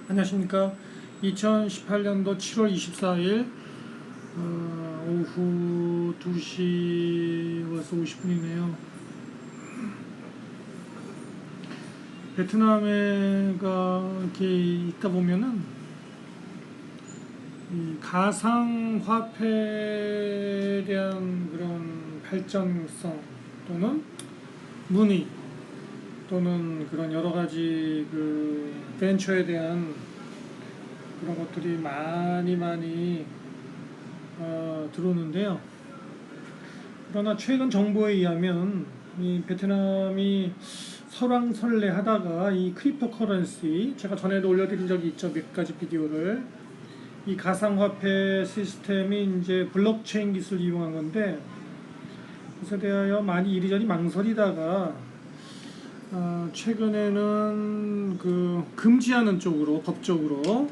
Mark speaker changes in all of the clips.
Speaker 1: 안녕하십니까. 2018년도 7월 24일 오후 2시 와서 50분이네요. 베트남에가 이렇게 있다 보면은 이 가상화폐에 대한 그런 발전성 또는 문의 또는 그런 여러 가지 그 벤처에 대한 그런 것들이 많이 들어오는데요. 그러나 최근 정보에 의하면 이 베트남이 설왕설래하다가 이 크립토 커런시, 제가 전에도 올려드린 적이 있죠, 몇 가지 비디오를. 이 가상화폐 시스템이 이제 블록체인 기술을 이용한 건데, 그것에 대하여 많이 이리저리 망설이다가 최근에는 그 금지하는 쪽으로 법적으로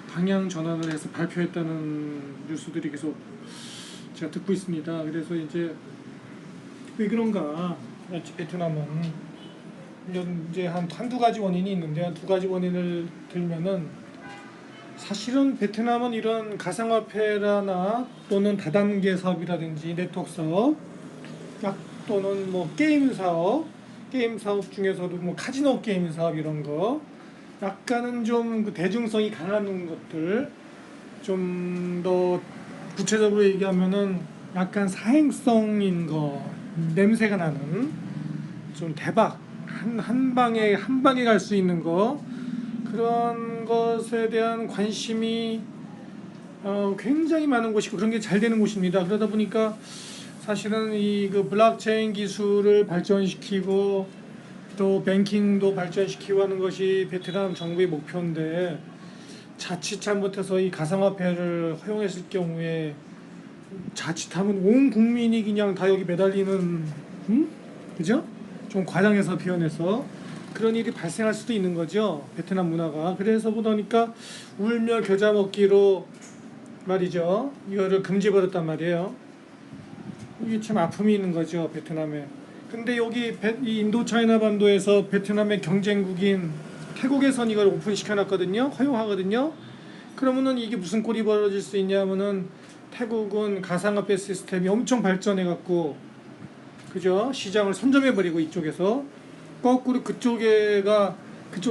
Speaker 1: 방향 전환을 해서 발표했다는 뉴스들이 계속 제가 듣고 있습니다. 그래서 이제 왜 그런가? 베트남은 이제 한두 가지 원인이 있는데, 두 가지 원인을 들면은, 사실은 베트남은 이런 가상화폐나 또는 다단계 사업이라든지 네트워크 사업, 또는 뭐 게임 사업 중에서도 뭐 카지노 게임 사업 이런 거, 약간은 좀 그 대중성이 강한 것들, 좀 더 구체적으로 얘기하면은 약간 사행성인 거, 냄새가 나는 좀 대박 한 방에 갈 수 있는 거, 그런 것에 대한 관심이 굉장히 많은 곳이고 그런 게 잘 되는 곳입니다. 그러다 보니까 사실은 이 그 블록체인 기술을 발전시키고 또 뱅킹도 발전시키고 하는 것이 베트남 정부의 목표인데, 자칫 잘못해서 이 가상화폐를 허용했을 경우에 자칫하면 온 국민이 그냥 다 여기 매달리는, 그죠? 좀 과장해서 표현해서 그런 일이 발생할 수도 있는 거죠, 베트남 문화가. 그래서 보니까 울며 겨자 먹기로 말이죠, 이거를 금지버렸단 말이에요. 이게 참 아픔이 있는 거죠, 베트남에. 근데 여기 이 인도차이나 반도에서 베트남의 경쟁국인 태국에선 이걸 오픈시켜놨거든요, 허용하거든요. 그러면은 이게 무슨 꼴이 벌어질 수 있냐면은, 태국은 가상화폐 시스템이 엄청 발전해갖고, 그죠? 시장을 선점해버리고 이쪽에서 거꾸로 그쪽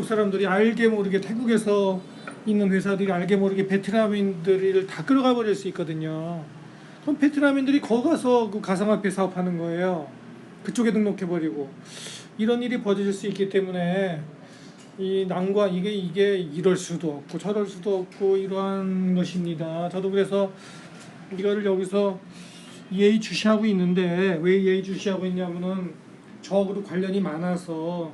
Speaker 1: 사람들이 알게 모르게, 태국에서 있는 회사들이 알게 모르게 베트남인들을 다 끌어가 버릴 수 있거든요. 그럼 베트남인들이 거기 가서 그 가상화폐 사업하는 거예요. 그쪽에 등록해버리고. 이런 일이 벌어질 수 있기 때문에 이 난관, 이게 이럴 수도 없고 저럴 수도 없고 이러한 것입니다. 저도 그래서 이거를 여기서 예의주시하고 있는데, 왜 예의주시하고 있냐면은 저하고도 관련이 많아서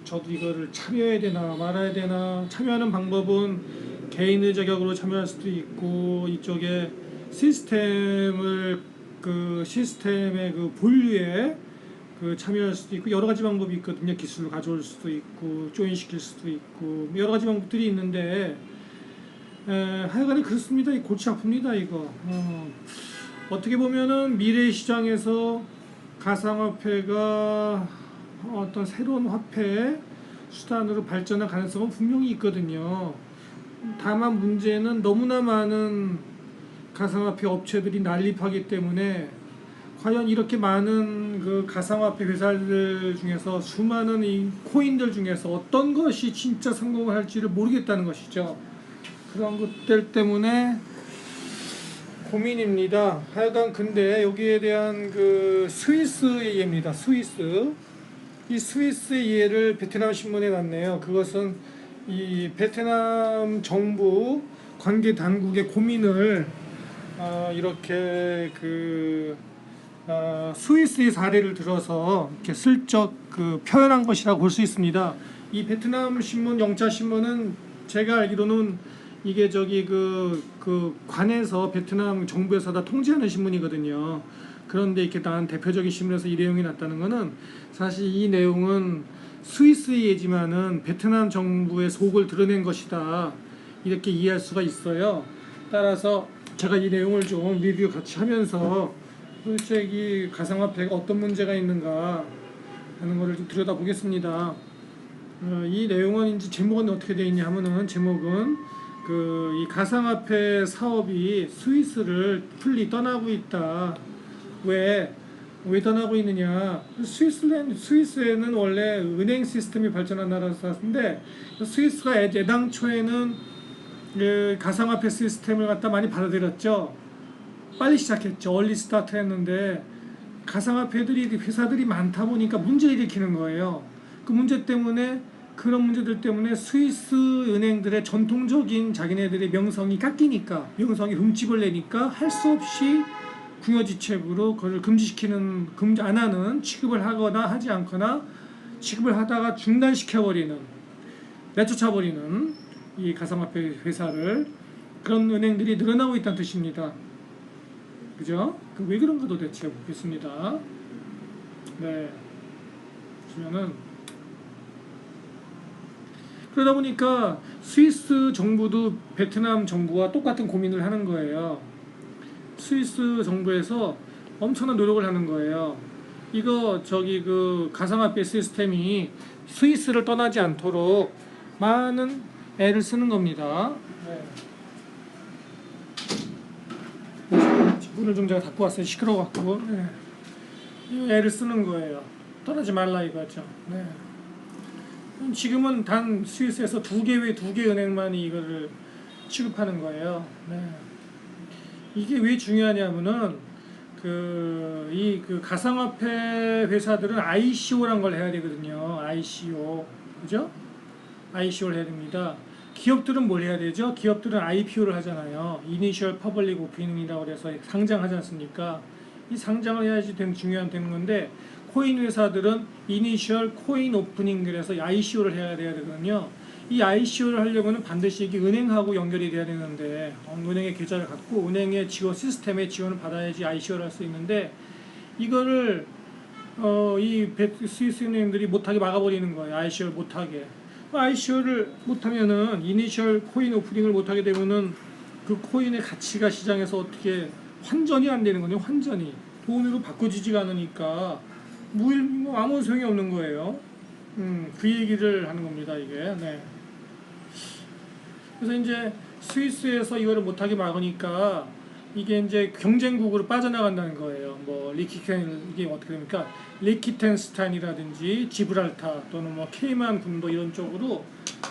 Speaker 1: 저도 이거를 참여해야 되나 말아야 되나. 참여하는 방법은 개인의 자격으로 참여할 수도 있고, 이쪽에 시스템의 그 본류에 그 참여할 수도 있고, 여러 가지 방법이 있거든요. 기술을 가져올 수도 있고 조인 시킬 수도 있고 여러 가지 방법들이 있는데, 하여간에 그렇습니다. 이 골치 아픕니다 이거. 어떻게 보면은 미래 시장에서 가상화폐가 어떤 새로운 화폐 수단으로 발전할 가능성은 분명히 있거든요. 다만 문제는 너무나 많은 가상화폐 업체들이 난립하기 때문에, 과연 이렇게 많은 그 가상화폐 회사들 중에서 수많은 이 코인들 중에서 어떤 것이 진짜 성공을 할지를 모르겠다는 것이죠. 그런 것들 때문에 고민입니다. 하여간 근데 여기에 대한 그 스위스의 예입니다. 이 스위스의 예를 베트남 신문에 놨네요. 그것은 이 베트남 정부 관계 당국의 고민을 이렇게 스위스의 사례를 들어서 이렇게 슬쩍 그 표현한 것이라고 볼 수 있습니다. 이 베트남 신문, 영자 신문은 제가 알기로는 이게 그 관에서 베트남 정부에서 다 통제하는 신문이거든요. 그런데 이렇게 난 대표적인 신문에서 이 내용이 났다는 것은, 사실 이 내용은 스위스의 예지만은 베트남 정부의 속을 드러낸 것이다, 이렇게 이해할 수가 있어요. 따라서 제가 이 내용을 좀 리뷰 같이 하면서 도대체 이 가상화폐가 어떤 문제가 있는가 하는 것을 좀 들여다보겠습니다. 이 내용은 이제 제목은 어떻게 되어 있냐 하면은 제목은 이 가상화폐 사업이 스위스를 풀리 떠나고 있다. 왜 떠나고 있느냐? 스위스에는 원래 은행 시스템이 발전한 나라였는데 스위스가 애당초에는 그 가상화폐 시스템을 갖다 많이 받아들였죠. 빨리 시작했죠. 얼리 스타트 했는데 가상화폐들이 회사들이 많다 보니까 문제를 일으키는 거예요. 그 문제 때문에 그런 문제들 때문에 스위스 은행들의 전통적인 자기네들의 명성이 깎이니까 명성이 흠집을 내니까 할 수 없이 궁여지책으로 그걸 금지 안 하는 취급을 하거나 하지 않거나 취급을 하다가 중단시켜버리는 내쫓아버리는 이 가상화폐 회사를 그런 은행들이 늘어나고 있다는 뜻입니다. 그죠? 왜 그런가 도대체 보겠습니다. 네. 보시면은 그러다 보니까 스위스 정부도 베트남 정부와 똑같은 고민을 하는 거예요. 스위스 정부에서 엄청난 노력을 하는 거예요. 이거 가상화폐 시스템이 스위스를 떠나지 않도록 많은 애를 쓰는 겁니다. 네. 문을 좀 제가 닫고 왔어요. 시끄러워갖고. 네. 애를 쓰는 거예요. 떠나지 말라 이거죠. 네. 지금은 단 스위스에서 두 개 은행만이 이거를 취급하는 거예요. 네. 이게 왜 중요하냐면은 가상화폐 회사들은 ICO란 걸 해야 되거든요. ICO. 그죠? ICO를 해야 됩니다. 기업들은 뭘 해야 되죠? 기업들은 IPO를 하잖아요. Initial Public Offering이라고 해서 상장하지 않습니까? 이 상장을 해야지 중요한 건데 코인 회사들은 Initial Coin Opening 그래서 ICO를 해야 되거든요. 이 ICO를 하려면 반드시 이게 은행하고 연결이 돼야 되는데 은행의 계좌를 갖고 은행의 시스템의 지원을 받아야지 ICO를 할 수 있는데 이거를 스위스 은행들이 못하게 막아버리는 거예요. ICO를 못하게. ICO를 못하면은 이니셜 코인 오프닝을 못하게 되면은 그 코인의 가치가 시장에서 어떻게 환전이 안 되는 거냐. 환전이 돈으로 바꿔지지가 않으니까 아무 소용이 없는 거예요. 그 얘기를 하는 겁니다. 이게. 네. 그래서 이제 스위스에서 이거를 못하게 막으니까 이게 이제 경쟁국으로 빠져나간다는 거예요. 이게 어떻게 됩니까? 리키텐스타인이라든지 지브랄타 또는 케이만 군도 이런 쪽으로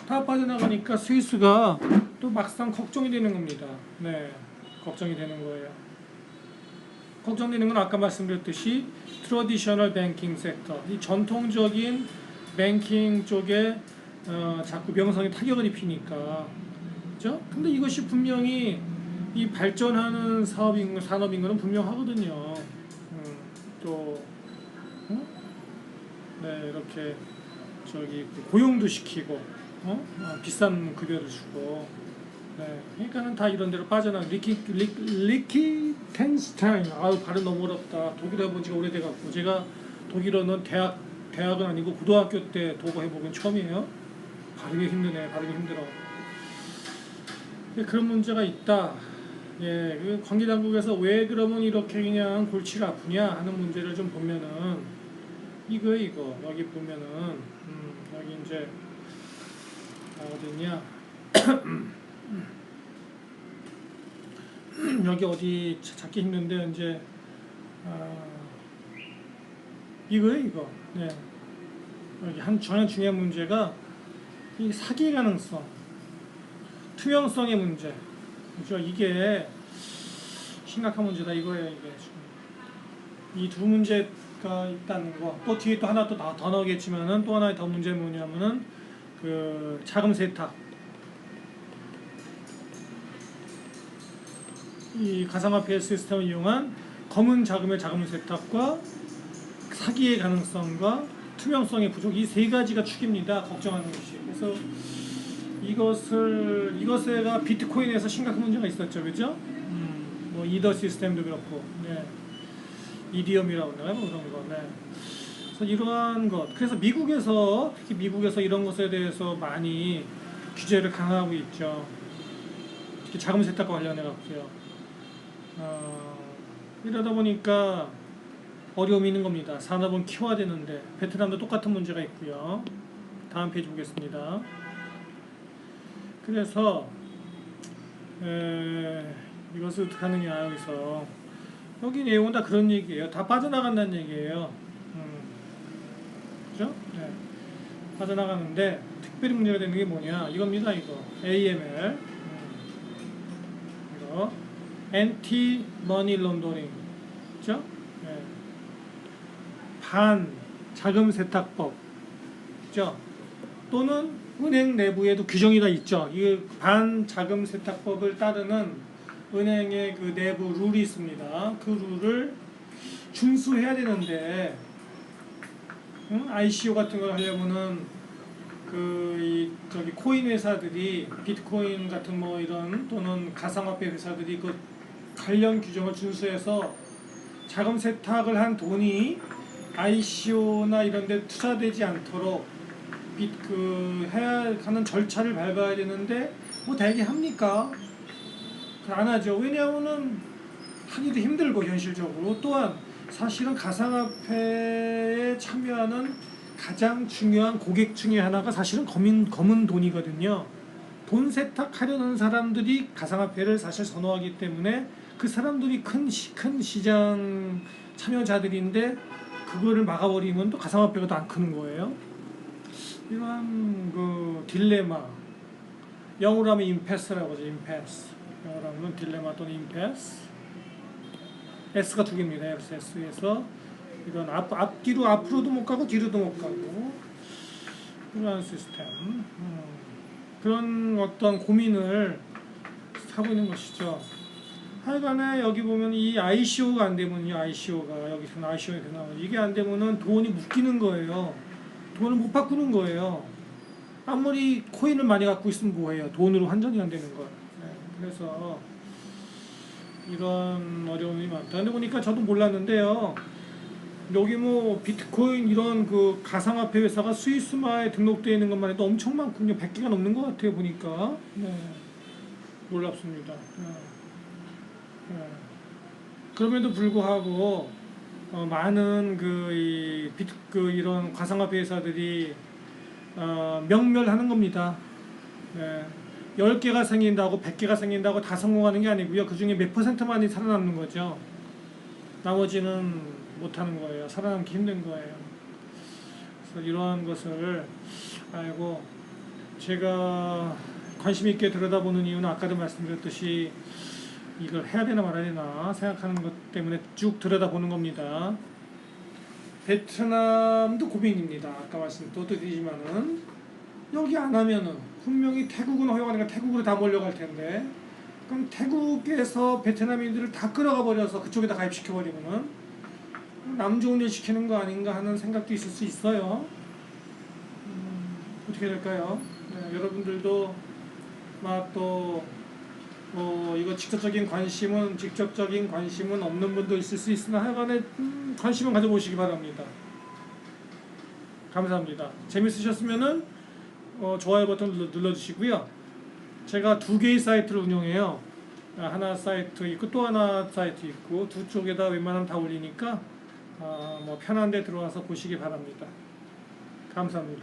Speaker 1: 다 빠져나가니까 스위스가 또 막상 걱정이 되는 겁니다. 네, 걱정이 되는 거예요. 걱정되는 건 아까 말씀드렸듯이 트래디셔널 뱅킹 섹터, 이 전통적인 뱅킹 쪽에 자꾸 명성이 타격을 입히니까, 그죠? 근데 이것이 분명히 이 발전하는 산업인 거는 분명하거든요. 네, 이렇게 고용도 시키고, 비싼 급여를 주고, 네, 그러니까는 다 이런 데로 리키텐스타인. 발음 너무 어렵다. 독일어 해본 지가 오래돼갖고 제가 독일어는 대학은 아니고 고등학교 때 독어 해보긴 처음이에요. 발음이 힘들어. 그런 문제가 있다. 예, 관계당국에서 왜 그러면 이렇게 그냥 골치를 아프냐 하는 문제를 좀 보면은 이거 여기 보면은 여기 이제 어디냐 여기 어디 찾기 힘든데 이제 이거 네. 여기 전혀 중요한 문제가 이 사기 가능성, 투명성의 문제. 그죠? 이게 심각한 문제다 이거예요. 이게 이 두 문제가 있다는 거. 또 뒤에 또 하나 더 나오겠지만은 또 하나의 더 문제는 뭐냐면은 자금 세탁. 이 가상화폐 시스템을 이용한 검은 자금의 자금 세탁과 사기의 가능성과 투명성의 부족, 이 세 가지가 축입니다. 걱정하는 것이. 그래서 이것에가 비트코인에서 심각한 문제가 있었죠, 그죠? 이더 시스템도 그렇고, 네. 이디엄이라고 하나요? 그런 거, 네. 그래서 이러한 것. 그래서 특히 미국에서 이런 것에 대해서 많이 규제를 강화하고 있죠. 특히 자금 세탁과 관련해 갖고요. 이러다 보니까 어려움이 있는 겁니다. 산업은 키워야 되는데 베트남도 똑같은 문제가 있고요. 다음 페이지 보겠습니다. 그래서 이것을 어떻게 하느냐, 여기서 여기 내용은 다 그런 얘기예요. 다 빠져나간다는 얘기예요. 그죠? 네. 빠져나가는데 특별히 문제가 되는 게 뭐냐, 이겁니다. 이거 AML, 이거 Anti Money Laundering, 그죠? 네. 반 자금 세탁법, 그죠? 또는 은행 내부에도 규정이 다 있죠. 이 반 자금 세탁법을 따르는 은행의 그 내부 룰이 있습니다. 그 룰을 준수해야 되는데, ICO 같은 걸 하려면은 저기 코인 회사들이, 비트코인 같은 뭐 이런, 또는 가상화폐 회사들이 그 관련 규정을 준수해서 자금 세탁을 한 돈이 ICO나 이런 데 투자되지 않도록 해야 하는 절차를 밟아야 되는데, 뭐 되게 합니까? 안 하죠. 왜냐하면은 하기도 힘들고, 현실적으로. 또한 사실은 가상화폐에 참여하는 가장 중요한 고객 중에 하나가 사실은 검은 돈이거든요. 돈 세탁하려는 사람들이 가상화폐를 사실 선호하기 때문에 그 사람들이 큰 시장 참여자들인데, 그거를 막아버리면 또 가상화폐가 더 안 크는 거예요. 이러한 그 딜레마, 영어로 하면 임패스라고 하죠. 임패스. 영어로 하면 딜레마 또는 임패스. S가 두 개입니다. S에서 이런 앞뒤로 앞으로도 못 가고 뒤로도 못 가고, 그런 시스템, 그런 어떤 고민을 하고 있는 것이죠. 하여간에 여기 보면 이 ICO가 안 되면요, ICO가 여기서 ICO에 나오면 이게 안 되면은 돈이 묶이는 거예요. 돈을 못 바꾸는 거예요. 아무리 코인을 많이 갖고 있으면 뭐해요? 돈으로 환전이 안 되는 거예요. 네, 그래서 이런 어려움이 많다. 근데 보니까 저도 몰랐는데요, 여기 뭐 비트코인 이런 그 가상화폐 회사가 스위스마에 등록되어 있는 것만 해도 엄청 많군요. 100개가 넘는 것 같아요, 보니까. 네, 놀랍습니다. 네. 네. 그럼에도 불구하고 많은 이런 가상화폐 회사들이 명멸하는 겁니다. 네. 10개가 생긴다고 100개가 생긴다고 다 성공하는 게 아니고요. 그 중에 몇 %만이 살아남는 거죠. 나머지는 못하는 거예요. 살아남기 힘든 거예요. 그래서 이러한 것을 알고 제가 관심 있게 들여다보는 이유는 아까도 말씀드렸듯이 이걸 해야 되나 말아야 되나 생각하는 것 때문에 쭉 들여다보는 겁니다. 베트남도 고민입니다. 아까 말씀 또 드리지만은 여기 안 하면은 분명히 태국은 허용하니까 태국으로 다 몰려갈 텐데, 그럼 태국에서 베트남인들을 다 끌어가 버려서 그쪽에다 가입시켜 버리면은 남 좋은 일 시키는 거 아닌가 하는 생각도 있을 수 있어요. 어떻게 될까요? 네, 여러분들도 또 이거 직접적인 관심은 없는 분도 있을 수 있으나 하여간에 관심은 가져보시기 바랍니다. 감사합니다. 재밌으셨으면은 좋아요 버튼 눌러주시고요. 제가 2개의 사이트를 운영해요. 하나 사이트 있고 또 하나 사이트 있고, 두 쪽에다 웬만하면 다 올리니까 뭐 편한 데 들어와서 보시기 바랍니다. 감사합니다.